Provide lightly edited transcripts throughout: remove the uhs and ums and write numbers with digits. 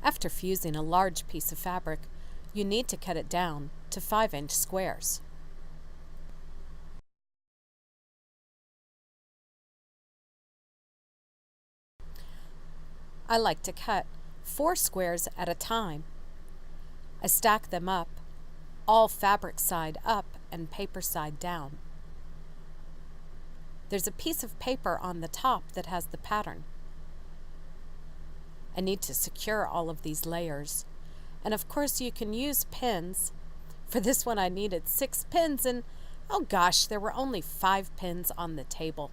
After fusing a large piece of fabric, you need to cut it down to 5-inch squares. I like to cut 4 squares at a time. I stack them up, all fabric side up and paper side down. There's a piece of paper on the top that has the pattern. I need to secure all of these layers. And of course you can use pins. For this one I needed 6 pins and oh gosh, there were only 5 pins on the table.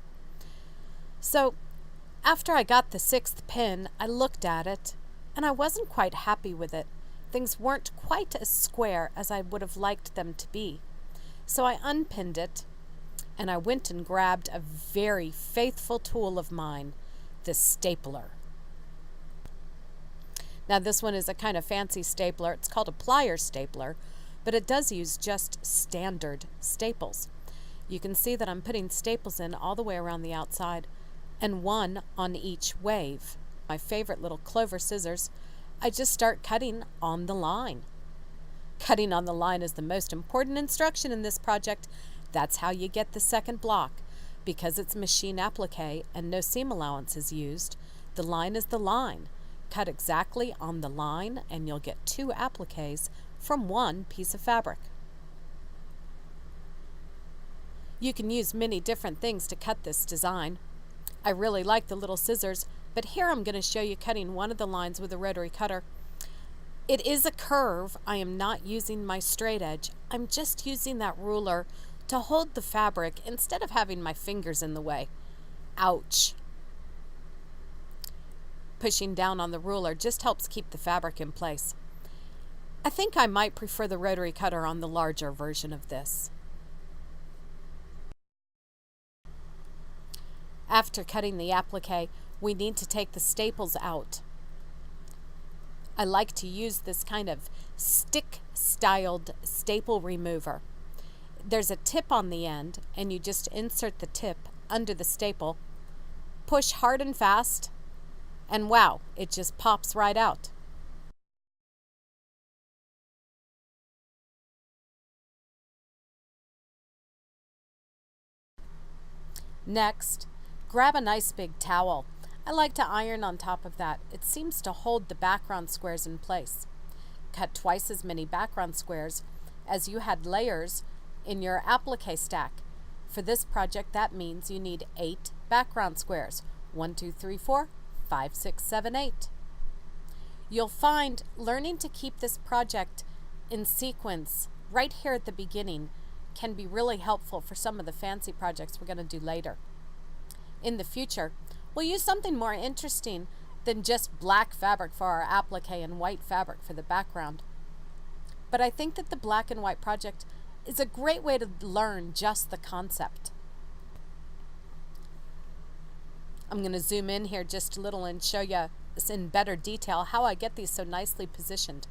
So after I got the 6th pin, I looked at it and I wasn't quite happy with it. Things weren't quite as square as I would have liked them to be. So I unpinned it and I went and grabbed a very faithful tool of mine, the stapler. Now this one is a kind of fancy stapler. It's called a plier stapler, but it does use just standard staples. You can see that I'm putting staples in all the way around the outside and one on each wave. My favorite little clover scissors, I just start cutting on the line. Cutting on the line is the most important instruction in this project. That's how you get the second block. Because it's machine applique and no seam allowance is used, the line is the line. Cut exactly on the line and you'll get 2 appliques from 1 piece of fabric. You can use many different things to cut this design. I really like the little scissors, but here I'm going to show you cutting one of the lines with a rotary cutter. It is a curve. I am not using my straight edge. I'm just using that ruler to hold the fabric instead of having my fingers in the way. Ouch! Pushing down on the ruler just helps keep the fabric in place. I think I might prefer the rotary cutter on the larger version of this. After cutting the applique, we need to take the staples out. I like to use this kind of stick-styled staple remover. There's a tip on the end, and you just insert the tip under the staple, push hard and fast, and wow, it just pops right out. Next, grab a nice big towel. I like to iron on top of that. It seems to hold the background squares in place. Cut twice as many background squares as you had layers in your applique stack. For this project, that means you need 8 background squares. 1, 2, 3, 4, 5, 6, 7, 8. You'll find learning to keep this project in sequence right here at the beginning can be really helpful for some of the fancy projects we're going to do later. In the future, we'll use something more interesting than just black fabric for our applique and white fabric for the background. But I think that the black and white project is a great way to learn just the concept. I'm going to zoom in here just a little and show you in better detail how I get these so nicely positioned.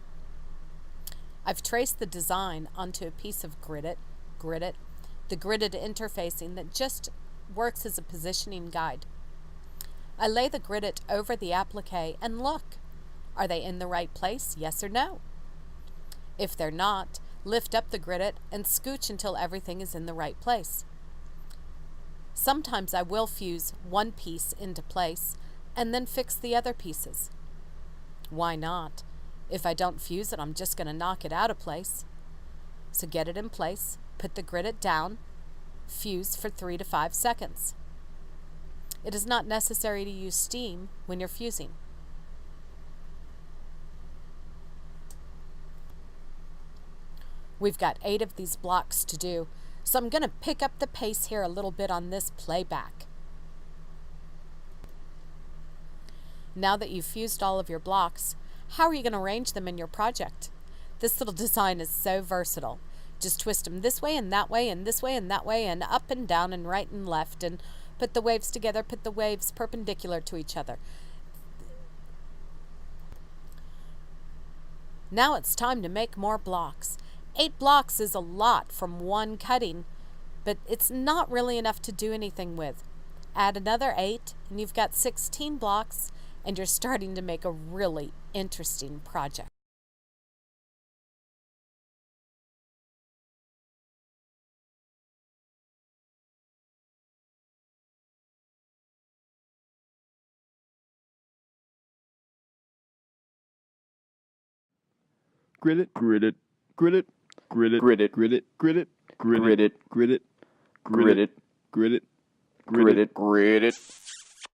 I've traced the design onto a piece of the gridded interfacing that just works as a positioning guide. I lay the gridded over the applique and look. Are they in the right place? Yes or no? If they're not, lift up the gridded and scooch until everything is in the right place. Sometimes I will fuse one piece into place and then fix the other pieces. Why not? If I don't fuse it, I'm just going to knock it out of place. So get it in place, put the gridded down, fuse for 3 to 5 seconds. It is not necessary to use steam when you're fusing. We've got 8 of these blocks to do, so I'm going to pick up the pace here a little bit on this playback. Now that you've fused all of your blocks, how are you going to arrange them in your project? This little design is so versatile. Just twist them this way and that way and this way and that way and up and down and right and left and put the waves together, put the waves perpendicular to each other. Now it's time to make more blocks. 8 blocks is a lot from one cutting, but it's not really enough to do anything with. Add another 8 and you've got 16 blocks, and you're starting to make a really interesting project. Grit it, grit it, grit it, grit it, grit it, grit it, grit it, grit it, grit it, grit it, grit it, grit it, grit it, grit it.